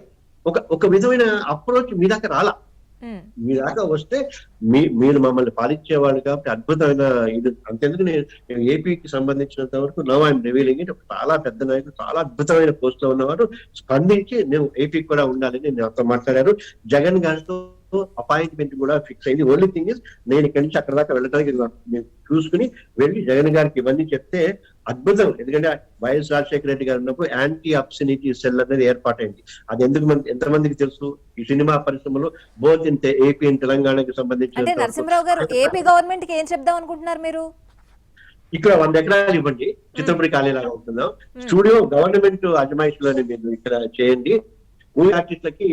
ఒక విధమైన అప్రోచ్ మీ దాకా రాలా. మీ దాకా వస్తే మీరు మమ్మల్ని పాలించేవాళ్ళు కాబట్టి అద్భుతమైన ఇది. అంతేందుకు నేను ఏపీకి సంబంధించినంత వరకు నవ్ ఐఎమ్ రివీలింగ్ ఇట్, చాలా పెద్ద నాయకులు, చాలా అద్భుతమైన పోస్ట్ లో ఉన్నవారు స్పందించి నేను ఏపీకి కూడా ఉండాలని నాతో మాట్లాడారు. జగన్ గారితో అపాయింట్మెంట్ కూడా ఫిక్స్ అయింది. ఓన్లీ థింగ్ ఇస్ నేను ఇక్కడి నుంచి అక్కడ దాకా వెళ్ళడానికి నేను చూసుకుని వెళ్ళి జగన్ గారికి ఇవన్నీ చెప్తే అద్భుతం. ఎందుకంటే వైఎస్ రాజశేఖర రెడ్డి గారు ఉన్నప్పుడు యాంటీ అబ్సినిటీ సెల్ అనేది ఏర్పాటైంది. అది ఎంతమందికి తెలుసు? ఈ సినిమా పరిశ్రమలో బోత్ ఇంత ఏపీ అండ్ తెలంగాణకి సంబంధించి. అంటే నరసింహరావు గారు, ఏపీ గవర్నమెంట్ కి ఏం చెప్దాం అనుకుంటున్నారు మీరు? ఇక్కడ 100 ఎకరాలు ఇవ్వండి, చిత్రపురి ఖాళీలాగా ఉంటుందాం. స్టూడియో గవర్నమెంట్ అజమాయిషీలోనే మీరు ఇక్కడ చేయండి. మూవీ ఆర్టిస్టులకి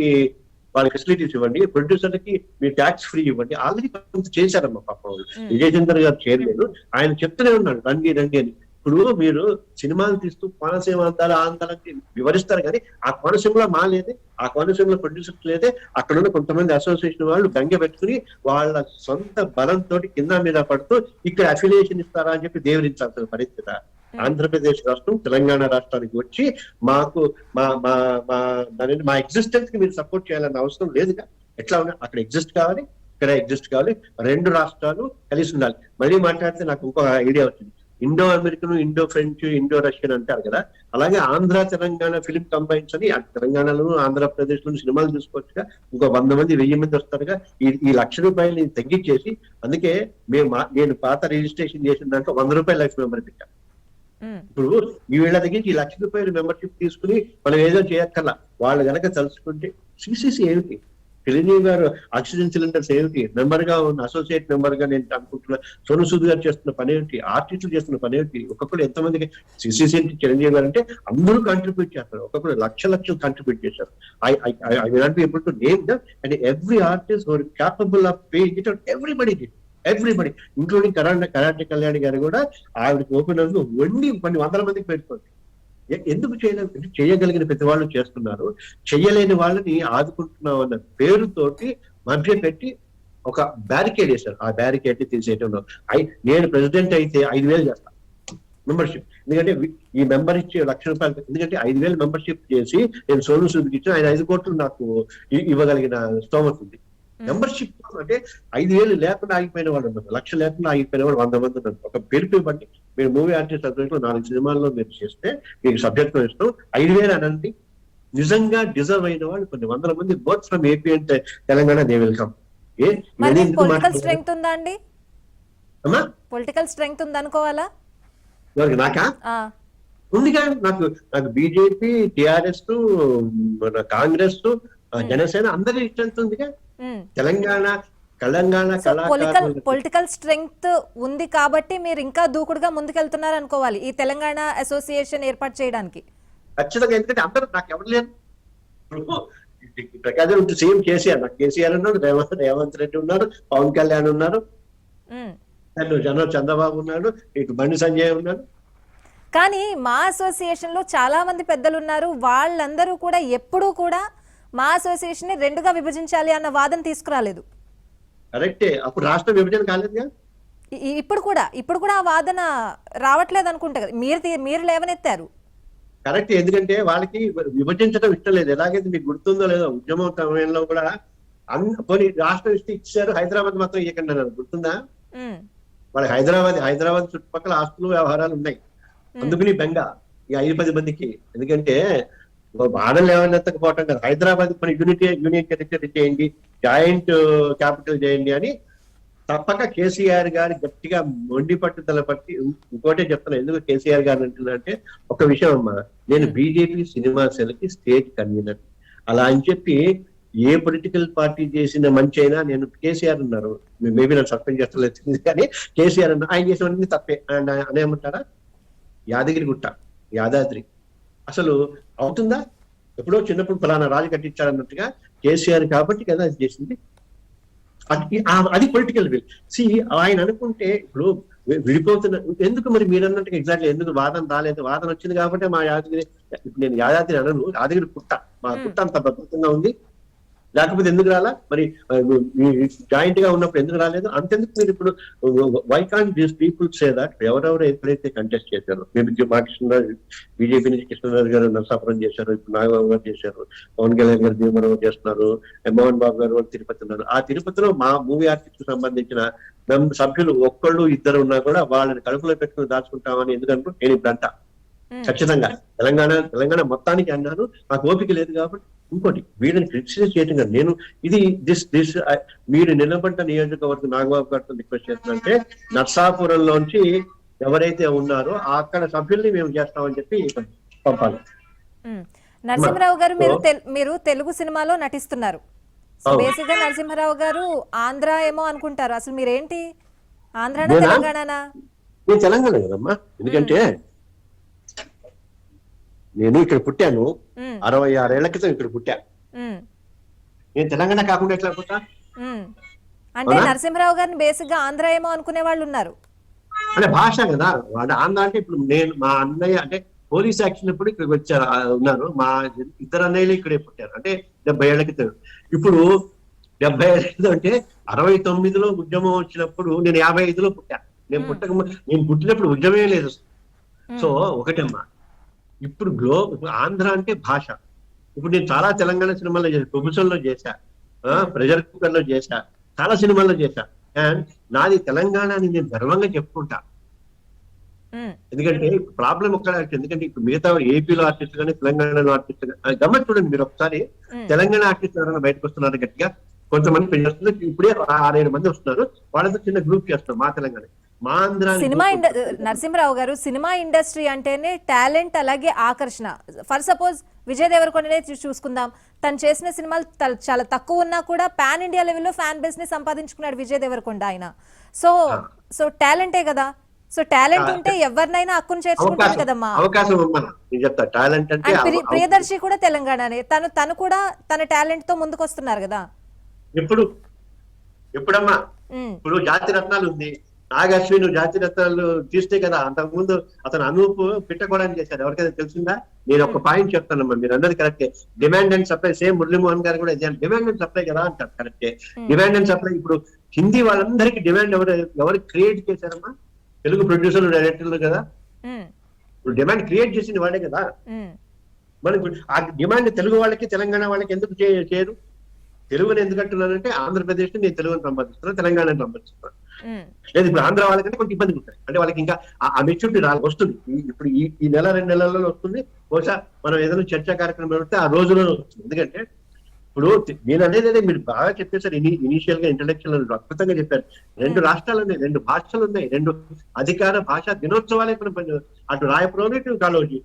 వాళ్ళ ఫెసిలిటీస్ ఇవ్వండి, ప్రొడ్యూసర్లకి మీరు ట్యాక్స్ ఫ్రీ ఇవ్వండి. ఆల్రెడీ కొంత చేశారమ్మా పాపం వాళ్ళు. విజయ్ చంద్ర గారు చేయలేదు, ఆయన చెప్తూనే ఉన్నాడు రండి రండి అని. ఇప్పుడు మీరు సినిమాలు తీస్తూ కోనసీమ అందాలకి వివరిస్తారు కానీ ఆ కోనసీమలో మా లేదే, ఆ కోనసీమలో ప్రొడ్యూసర్స్ లేదే. అక్కడ ఉన్న కొంతమంది అసోసియేషన్ వాళ్ళు గంగ పెట్టుకుని వాళ్ళ సొంత బలంతో కింద మీద పడుతూ ఇక్కడ అఫిలియేషన్ ఇస్తారా అని చెప్పి దేవరించాల్సిన పరిస్థితి. ఆంధ్రప్రదేశ్ రాష్ట్రం తెలంగాణ రాష్ట్రానికి వచ్చి మాకు మా ఎగ్జిస్టెన్స్ కి మీరు సపోర్ట్ చేయాలన్న అవసరం లేదుగా. ఎట్లా ఉన్నా అక్కడ ఎగ్జిస్ట్ కావాలి, ఇక్కడ ఎగ్జిస్ట్ కావాలి, 2 రాష్ట్రాలు కలిసి ఉండాలి. మళ్ళీ మాట్లాడితే నాకు ఇంకో ఐడియా వచ్చింది. Indo American, Indo French, Indo Russian అంటారు కదా, అలాగే ఆంధ్ర తెలంగాణ ఫిలిం కంబైన్స్ అని తెలంగాణలోను ఆంధ్రప్రదేశ్ లో సినిమాలు చూసుకోవచ్చుగా. ఇంకో 100 మంది 1000 మంది వస్తారుగా. ఈ ₹1,00,000 తగ్గించేసి, అందుకే నేను పాత రిజిస్ట్రేషన్ చేసిన దాంట్లో ₹100 లైఫ్ మెంబర్ పెట్టాను. ఇప్పుడు ఈ వీళ్ళ దగ్గరికి ₹1,00,000 మెంబర్షిప్ తీసుకుని మనం ఏదో చేయక్కర్లా. వాళ్ళు గనక తలుచుకుంటే సిసిసి ఏమిటి? చిరంజీవి గారు ఆక్సిజన్ సిలిండర్స్ ఏమిటి, మెంబర్ గా ఉన్న అసోసియేట్ మెంబర్ గా నేను అనుకుంటున్నా, సోను సూద్ గారు చేస్తున్న పని ఏమిటి, ఆర్టిస్టులు చేస్తున్న పని ఏమిటి, ఒక్కొక్కరు ఎంతమందికి సిసిసి చిరంజీవి గారు అంటే అందరూ కాంట్రిబ్యూట్ చేస్తారు, ఒక్కొక్కరు లక్షలు కాంట్రిబ్యూట్ చేశారు. I not be able to name them and every artist were capable of paying it out, everybody including karate Kalyani గారు కూడా ఆవిడకి ఓపెనర్స్ వండి కొన్ని వందల మందికి పెట్టుకోండి. ఎందుకు చేయలేదు? చేయగలిగిన ప్రతి వాళ్ళు చేస్తున్నారు, చెయ్యలేని వాళ్ళని ఆదుకుంటున్నాం అన్న పేరుతోటి మధ్య పెట్టి ఒక బ్యారికేడ్ వేశారు. ఆ బ్యారికేడ్ తీసేయటంలో నేను ప్రెసిడెంట్ అయితే 5,000 చేస్తాను మెంబర్షిప్, ఎందుకంటే ఈ మెంబర్ ఇచ్చే ₹1,00,000, ఎందుకంటే 5,000 మెంబర్షిప్ చేసి నేను సోను సూద్కి ఇచ్చిన ఆయన 5 కోట్లు నాకు ఇవ్వగలిగిన స్తోమత ఉంది. మెంబర్షిప్ అంటే 5,000 లేకుండా ఆగిపోయిన వాళ్ళు ఉన్నారు, 1,00,000 లేకుండా ఆగిపోయిన వాళ్ళు 100 మంది ఉన్నారు. ఒక పేరు బట్టి మీరు మూవీ ఆర్టిస్ట్ సబ్జెక్ట్ లో 4 సినిమాల్లో మీరు చేస్తే మీకు సబ్జెక్ట్ ఇస్తాం 5,000 అనండి. నిజంగా డిజర్వ్ అయిన వాళ్ళు కొన్ని వందల మంది both from AP and Telangana they will come. Political strength ఉందా అండి? అమ్మా పొలిటికల్ స్ట్రెంగ్త్ ఉంది అనుకోవాలా? ఎవరికి? నాకా ఉందిగా. నాకు బీజేపీ, టిఆర్ఎస్, కాంగ్రెస్, జనసేన అందరి స్ట్రెంగ్త్ ఉందిగా. తెలంగాణ పొలిటికల్ స్ట్రెంగ్త్ ఉంది కాబట్టి మీరు ఇంకా దూకుడుగా ముందుకెళ్తున్నారు అనుకోవాలి ఈ తెలంగాణ అసోసియేషన్ ఏర్పాటు చేయడానికి. ఖచ్చితంగా, ఎందుకంటే అందరూ నాకు ఎవరు లేరు. ప్రకాశం సీఎం కేసీఆర్, నాకు కేసీఆర్ ఉన్నాడు, రేవంత్ రెడ్డి ఉన్నారు, పవన్ కళ్యాణ్ ఉన్నారు, చంద్రబాబు ఉన్నాడు, ఇటు బండి సంజయ్ ఉన్నాడు. కానీ మా అసోసియేషన్ లో చాలా మంది పెద్దలు ఉన్నారు, వాళ్ళందరూ కూడా ఎప్పుడూ కూడా మా అసోసియేషన్ ని 2గా విభజించాలి అన్న వాదన తీసుకురాలేదు. కరెక్టే, అప్పుడు రాష్ట్ర విభజన కాలేదుగా. ఇప్పుడు కూడా ఆ వాదన రావట్లేదు అనుకుంటా కదా, మీరు లేవనెత్తారు. కరెక్ట్, ఎందుకంటే వాళ్ళకి విభజించడం ఇష్టం లేదు. ఎలాగైతే మీకు గుర్తుందో లేదో ఉద్యమం సమయంలో కూడా కొన్ని రాష్ట్రం ఇచ్చారు, హైదరాబాద్ మాత్రం ఇవ్వకండి అన్నారు, గుర్తుందా? వాళ్ళకి హైదరాబాద్ చుట్టుపక్కల ఆస్తులు వ్యవహారాలు ఉన్నాయి, అందుకని బెంగ ఈ 5-10 మందికి. ఎందుకంటే బాధలు లేవనెత్తకపోవటం కదా, హైదరాబాద్ మన యూనియన్ టెరిటరీ చేయండి, జాయింట్ క్యాపిటల్ చేయండి అని తప్పక కేసీఆర్ గారు గట్టిగా మొండి పట్టుదల పట్టి. ఇంకోటే చెప్తాను ఎందుకు కేసీఆర్ గారు అంటున్నారంటే, ఒక విషయం అమ్మా, నేను బీజేపీ సినిమా సెల్కి స్టేట్ కన్వీనర్, అలా అని చెప్పి ఏ పొలిటికల్ పార్టీ చేసిన మంచి అయినా నేను కేసీఆర్ ఉన్నారు, మేబీ నన్ను సస్పెండ్ చేస్తలేదు కానీ కేసీఆర్ అన్న ఆయన చేసినవన్నీ తప్పే అనేమంటారా? యాదాద్రి అసలు అవుతుందా? ఎప్పుడో చిన్నప్పుడు ఫలానా రాజు కట్టించారన్నట్టుగా కేసీఆర్ కాబట్టి కదా అది చేసింది. అది పొలిటికల్ విల్. ఆయన అనుకుంటే ఇప్పుడు విడిపోతున్న ఎందుకు మరి మీరు అన్నట్టుగా ఎగ్జాక్ట్లీ ఎందుకు వాదన రాలేదు? వాదన వచ్చింది కాబట్టి మా యాదగిరి, ఇప్పుడు నేను యాదాద్రి అనను, యాదగిరి మా పుట్ట అంత భద్రతంగా ఉంది, లేకపోతే ఎందుకు రాలా? మరి జాయింట్ గా ఉన్నప్పుడు ఎందుకు రాలేదు? అంతెందుకు మీరు ఇప్పుడు why can't these people say that ఎవరెవరు ఎప్పుడైతే కంటెస్ట్ చేశారు, మేము మా కృష్ణరాజు బీజేపీ నుంచి కృష్ణరాజు గారు నరసాపురం చేశారు, ఇప్పుడు నాగబాబు గారు చేశారు, పవన్ కళ్యాణ్ గారు భీమవరం చేస్తున్నారు, మోహన్ బాబు గారు తిరుపతి ఉన్నారు. ఆ తిరుపతిలో మా మూవీ ఆర్టిస్ట్ సంబంధించిన సభ్యులు ఒక్కళ్ళు ఇద్దరు ఉన్నా కూడా వాళ్ళని కడుపులో పెట్టుకుని దాచుకుంటామని ఎందుకంటే నేను ఇప్పుడు అంటా ఖచ్చితంగా తెలంగాణ మొత్తానికి అన్నాను, నాకు ఓపిక లేదు కాబట్టి. ఇంకోటి వీళ్ళని క్రిటిసైజ్ చేయటం కదా, నేను ఇది దిస్ మీరు నిలబడ్డ నియోజకవర్గం నాగబాబు గారితో రిక్వెస్ట్ చేస్తున్నంటే నర్సాపురంలోంచి ఎవరైతే ఉన్నారో అక్కడ సభ్యుల్ని మేము చేస్తామని చెప్పి పంపాలి. నరసింహరావు గారు, మీరు తెలుగు సినిమాలో నటిస్తున్నారు, బేసిక్ గా నరసింహరావు గారు ఆంధ్ర ఏమో అనుకుంటారు, అసలు మీరేంటి ఆంధ్రానా తెలంగాణనా? నేను తెలంగాణ కదమ్మా, ఎందుకంటే నేను ఇక్కడ పుట్టాను, 66 ఏళ్ల క్రితం ఇక్కడ పుట్టాను, నేను తెలంగాణ కాకుండా ఎట్లా పుట్టా? అంటే నరసింహరావు గారిని బేసిక్ గా ఆంధ్ర ఏమో అనుకునే వాళ్ళు ఉన్నారు. అంటే భాష కదా ఆంధ్ర అంటే. ఇప్పుడు నేను మా అన్నయ్య అంటే పోలీస్ యాక్షన్ అప్పుడు ఇక్కడికి వచ్చారు ఉన్నారు, మా ఇద్దరు అన్నయ్యలు ఇక్కడే పుట్టారు, అంటే 70 ఏళ్ల క్రితం. ఇప్పుడు 70 ఏళ్ల క్రితం అంటే 69లో ఉద్యమం వచ్చినప్పుడు నేను 55లో పుట్టాను. నేను పుట్టినప్పుడు ఉద్యమే లేదు. సో ఒకటమ్మా, ఇప్పుడు ఆంధ్ర అంటే భాష. ఇప్పుడు నేను చాలా తెలంగాణ సినిమాల్లో చేశాను, ప్రభుత్వంలో చేశా, ప్రెజర్ కుక్కర్ లో చేశా, చాలా సినిమాల్లో చేశా. అండ్ నాది తెలంగాణ అని నేను గర్వంగా చెప్పుకుంటా. ఎందుకంటే ప్రాబ్లం ఒక్కడ, ఎందుకంటే ఇప్పుడు మిగతా ఏపీలో ఆర్టిస్ట్ కానీ తెలంగాణలో ఆర్టిస్ట్ కానీ గమ్మత్ చూడండి మీరు ఒకసారి, తెలంగాణ ఆర్టిస్ట్ ఎవరైనా బయటకు వస్తున్నారు గట్టిగా, కొంతమంది పెంచేస్తున్నారు, ఇప్పుడే 6-7 మంది వస్తున్నారు, వాళ్ళతో చిన్న గ్రూప్ చేస్తున్నారు మా తెలంగాణ. మా ఆంధ్ర నరసింహరావు గారు, సినిమా ఇండస్ట్రీ అంటేనే టాలెంట్ అలాగే ఆకర్షణ. ఫర్ సపోజ్ విజయ్ దేవరకొండనే చూసుకుందాం, తను చేసిన సినిమాలు చాలా తక్కువ ఉన్నా కూడా పాన్ ఇండియా లెవెల్లో ఫ్యాన్ బేస్ ని సంపాదించుకున్నాడు విజయ్ దేవరకొండ ఆయన. సో టాలెంటే కదా, సో టాలెంట్ ఉంటే ఎవరినైనా హక్కును చేర్చుకుంటారు కదమ్మా. అవకాశం నేను చెప్తా, టాలెంట్ అంటే ప్రియదర్శి కూడా తెలంగాణనే, తను కూడా తన టాలెంట్ తో ముందుకు వస్తున్నారు కదా. ఎప్పుడమ్మా ఇప్పుడు జాతి రత్నాలు ఉంది, నాగశ్విన్ జాతి రత్నాలు తీస్తే కదా, అంతకుముందు అతను అనూప్ పిట్టకోవడానికి చేశారు, ఎవరికైనా తెలిసిందా? నేను ఒక పాయింట్ చెప్తానమ్మా, మీరు అన్నది కరెక్టే. Demand and supply, same Muralimohan గారు కూడా డిమాండ్ అండ్ సప్లై కదా అంటారు, కరెక్టే. Demand and supply. ఇప్పుడు హిందీ వాళ్ళందరికీ డిమాండ్ ఎవరు క్రియేట్ చేశారమ్మా? తెలుగు ప్రొడ్యూసర్లు, డైరెక్టర్లు కదా. ఇప్పుడు డిమాండ్ క్రియేట్ చేసింది వాళ్ళే కదా. మనకి ఆ డిమాండ్ తెలుగు వాళ్ళకి తెలంగాణ వాళ్ళకి ఎందుకు చేయరు? తెలుగుని ఎందుకు అంటున్నానంటే, ఆంధ్రప్రదేశ్ నేను తెలుగుని సంపాదిస్తున్నాను, తెలంగాణని సంపాదిస్తున్నాను. లేదు ఇప్పుడు ఆంధ్ర వాళ్ళకంటే కొంచెం ఇబ్బంది ఉంటుంది, అంటే వాళ్ళకి ఇంకా ఆ మెచ్యూరిటీ వస్తుంది. ఇప్పుడు ఈ నెల 2 నెలల్లో వస్తుంది. బహుశా మనం ఏదైనా చర్చా కార్యక్రమం పెడితే ఆ రోజులో వస్తుంది. ఎందుకంటే ఇప్పుడు నేను అనేది మీరు బాగా చెప్పేసారు, ఇనీషియల్ గా ఇంటలెక్చువల్ అద్భుతంగా చెప్పారు. 2 రాష్ట్రాలు ఉన్నాయి, 2 భాషలు ఉన్నాయి, 2 అధికార భాషా దినోత్సవాలే అటు రాయపురం ఇటు కాళోజీ.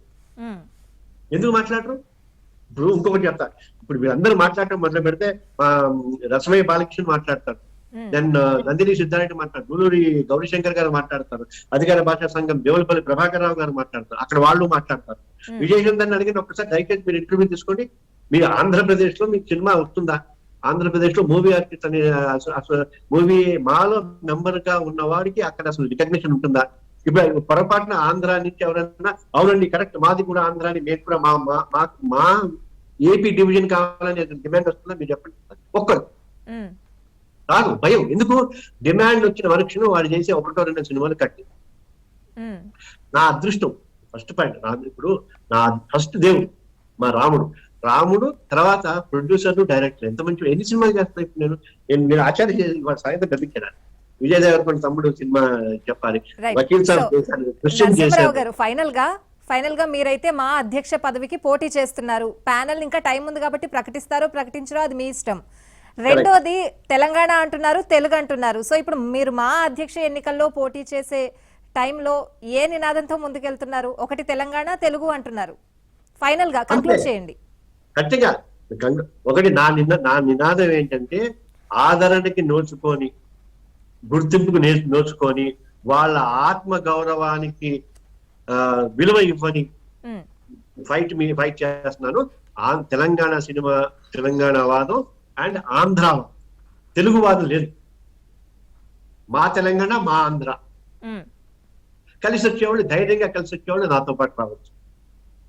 ఎందుకు మాట్లాడరు? ఇప్పుడు ఇంకొకటి చెప్తా, ఇప్పుడు మీరందరూ మాట్లాడటం మొదలు పెడితే రసమయ్య బాలకృష్ణ మాట్లాడతారు, దెన్ నందిని సిద్ధారెడ్డి మాట్లాడతారు, నూలూరి గౌరీశంకర్ గారు మాట్లాడతారు, అధికార భాషా సంఘం దేవులపల్లి ప్రభాకర్ రావు గారు మాట్లాడతారు, అక్కడ వాళ్ళు మాట్లాడతారు. విజయచంద్రని అడిగిన ఒక్కసారి దయచేసి మీరు ఇంటర్వ్యూ తీసుకోండి. మీరు ఆంధ్రప్రదేశ్ లో మీకు సినిమా వస్తుందా? ఆంధ్రప్రదేశ్ లో మూవీ ఆర్టిస్ట్ అనే మూవీ మాలో మెంబర్ గా ఉన్న వాడికి అక్కడ అసలు రికగ్నిషన్ ఉంటుందా? ఇప్పుడు పొరపాటున ఆంధ్ర నుంచి ఎవరైనా అవునండి కరెక్ట్ మాది కూడా ఆంధ్ర అని, మేము కూడా మా ఏపీ డివిజన్ కావాలని డిమాండ్ వస్తుందా? మీరు చెప్పండి. ఒక్కరు రాదు, భయం. ఎందుకు? డిమాండ్ వచ్చిన వరక్షణం వాడు చేసే 1-2 సినిమాలు కట్టి. నా అదృష్టం ఫస్ట్ పాయింట్. ఇప్పుడు నా ఫస్ట్ దేవుడు మా రాముడు తర్వాత ప్రొడ్యూసర్, డైరెక్టర్. ఎంత మంచి ఎన్ని సినిమాలు చేస్తాను ఇప్పుడు నేను ఆచార్య సాయంత్రం గమనించాను. విజయ్ దేవరకొండ తమ్ముడు సినిమా చెప్పాలి, వకీల్ సాబ్ చేశాను, దృశ్యం చేశాను. ఫైనల్ గా మీరైతే మా అధ్యక్ష పదవికి పోటీ చేస్తున్నారు. ప్యానెల్ ఇంకా టైం ఉంది కాబట్టి ప్రకటించరో అది మీ ఇష్టం. రెండోది తెలంగాణ అంటున్నారు, తెలుగు అంటున్నారు. సో ఇప్పుడు మీరు మా అధ్యక్ష ఎన్నికల్లో పోటీ చేసే టైంలో ఏ నినాదంతో ముందుకెళ్తున్నారు? ఒకటి తెలంగాణ, తెలుగు అంటున్నారు. ఫైనల్ గా కంక్లూడ్ చేయండి. గట్టిగా ఒకటి నా నినాదం ఏంటంటే, ఆదరణకి నోచుకొని, గుర్తింపుకు నోచుకొని, వాళ్ళ ఆత్మ గౌరవానికి విలువ ఇవ్వని ఫైట్ చేస్తున్నాను. తెలంగాణ సినిమా, తెలంగాణ వాదం అండ్ ఆంధ్ర తెలుగు వాదం లేదు. మా తెలంగాణ, మా ఆంధ్ర కలిసి వచ్చేవాళ్ళు, ధైర్యంగా కలిసి వచ్చేవాళ్ళు నాతో పాటు రావచ్చు.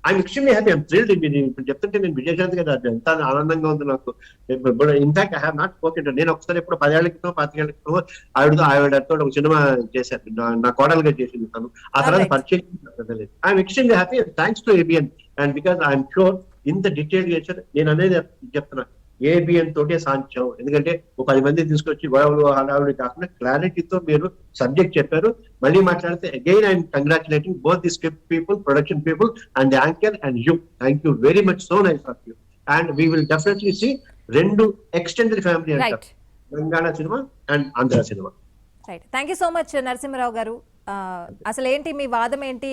I'm extremely happy, I'm thrilled. మీరు ఇప్పుడు చెప్తుంటే నేను విజయశాంతి గారు ఎంత ఆనందంగా ఉంది నాకు. In fact I have not spoken. నేను ఒకసారి ఎప్పుడు 10 ఏళ్ల క్రితం 25 ఏళ్ల క్రితం ఆవిడతో ఒక సినిమా చేశాను, నా కోడలుగా చేసింది తను. ఆ తర్వాత పరిచయం. I'm extremely happy, thanks to ABN. And because I'm sure ఇంత డీటెయిల్ చేశారు. నేను అనేది చెప్తున్నా, ఏబిఎన్ తోటే సాధ్యం. ఎందుకంటే ఒక 10 మంది తీసుకొచ్చి గొడవలు హడావుడి కాకుండా క్లారిటీతో మీరు సబ్జెక్ట్ చెప్పారు. మళ్ళీ మాట్లాడితే again I'm congratulating both the script people, production people and anchor and you. Thank you very much, so nice of you. And we will definitely see 2 extended family అంటారు, Telangana cinema and Andhra cinema. Right, thank you so much Narasimharao గారు. అసలు ఏంటి మీ వాదం ఏంటి?